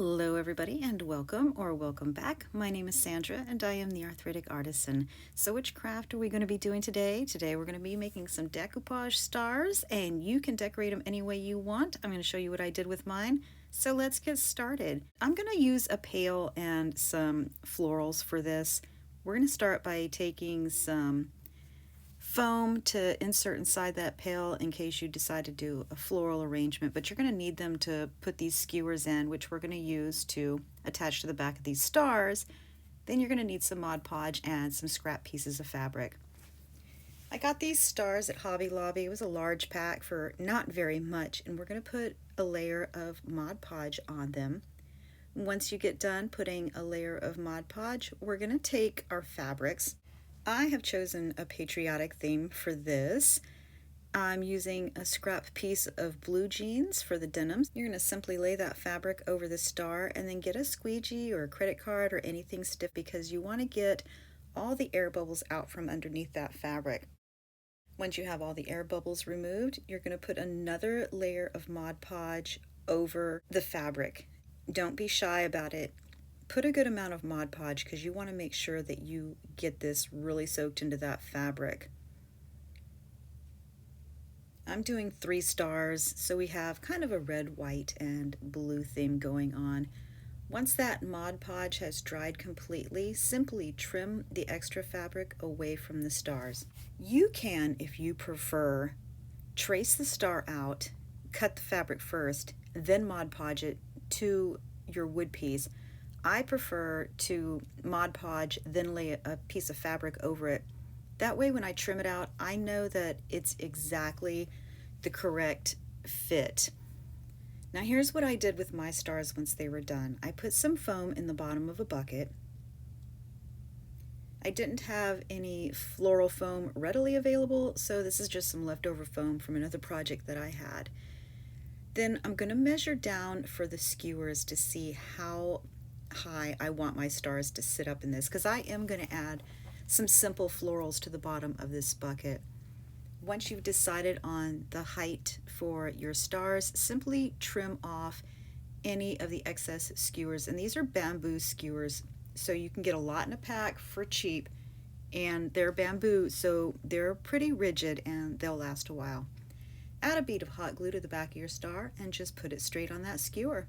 Hello everybody and welcome back. My name is Sandra and I am the Arthritic Artisan. So which craft are we going to be doing today? Today we're going to be making some decoupage stars and you can decorate them any way you want. I'm going to show you what I did with mine. So let's get started. I'm going to use a pail and some florals for this. We're going to start by taking some foam to insert inside that pail in case you decide to do a floral arrangement, but you're going to need them to put these skewers in, which we're going to use to attach to the back of these stars. Then you're going to need some Mod Podge and some scrap pieces of fabric. I got these stars at Hobby Lobby. It was a large pack for not very much, and we're going to put a layer of Mod Podge on them. Once you get done putting a layer of Mod Podge, we're going to take our fabrics. I have chosen a patriotic theme for this. I'm using a scrap piece of blue jeans for the denims. You're going to simply lay that fabric over the star and then get a squeegee or a credit card or anything stiff because you want to get all the air bubbles out from underneath that fabric. Once you have all the air bubbles removed, you're going to put another layer of Mod Podge over the fabric. Don't be shy about it. Put a good amount of Mod Podge because you want to make sure that you get this really soaked into that fabric. I'm doing 3 stars, so we have kind of a red, white, and blue theme going on. Once that Mod Podge has dried completely, simply trim the extra fabric away from the stars. You can, if you prefer, trace the star out, cut the fabric first, then Mod Podge it to your wood piece. I prefer to Mod Podge, then lay a piece of fabric over it. That way when I trim it out, I know that it's exactly the correct fit. Now here's what I did with my stars once they were done. I put some foam in the bottom of a bucket. I didn't have any floral foam readily available, so this is just some leftover foam from another project that I had. Then I'm going to measure down for the skewers to see how high I want my stars to sit up in this, because I am going to add some simple florals to the bottom of this bucket. Once you've decided on the height for your stars, simply trim off any of the excess skewers, and these are bamboo skewers, so you can get a lot in a pack for cheap, and they're bamboo, so they're pretty rigid and they'll last a while. Add a bead of hot glue to the back of your star and just put it straight on that skewer.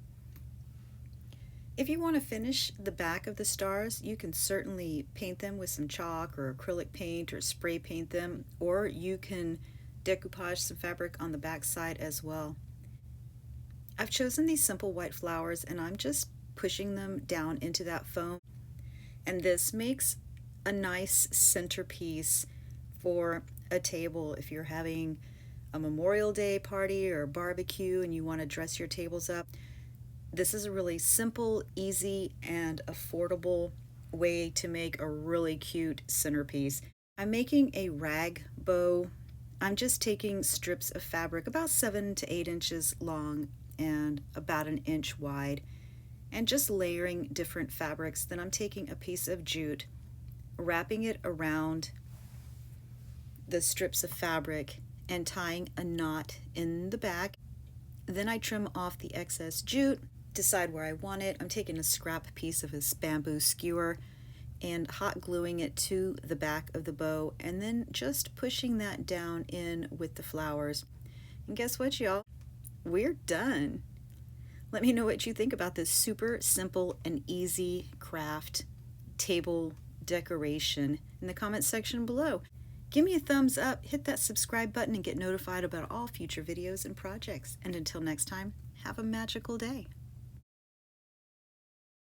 If you want to finish the back of the stars, you can certainly paint them with some chalk or acrylic paint or spray paint them, or you can decoupage some fabric on the back side as well. I've chosen these simple white flowers and I'm just pushing them down into that foam, and this makes a nice centerpiece for a table if you're having a Memorial Day party or a barbecue and you want to dress your tables up. This is a really simple, easy, and affordable way to make a really cute centerpiece. I'm making a rag bow. I'm just taking strips of fabric about 7 to 8 inches long and about 1 inch wide, and just layering different fabrics. Then I'm taking a piece of jute, wrapping it around the strips of fabric and tying a knot in the back. Then I trim off the excess jute, decide where I want it. I'm taking a scrap piece of this bamboo skewer and hot gluing it to the back of the bow, and then just pushing that down in with the flowers. And guess what, y'all? We're done. Let me know what you think about this super simple and easy craft table decoration in the comment section below. Give me a thumbs up, hit that subscribe button, and get notified about all future videos and projects. And until next time, have a magical day.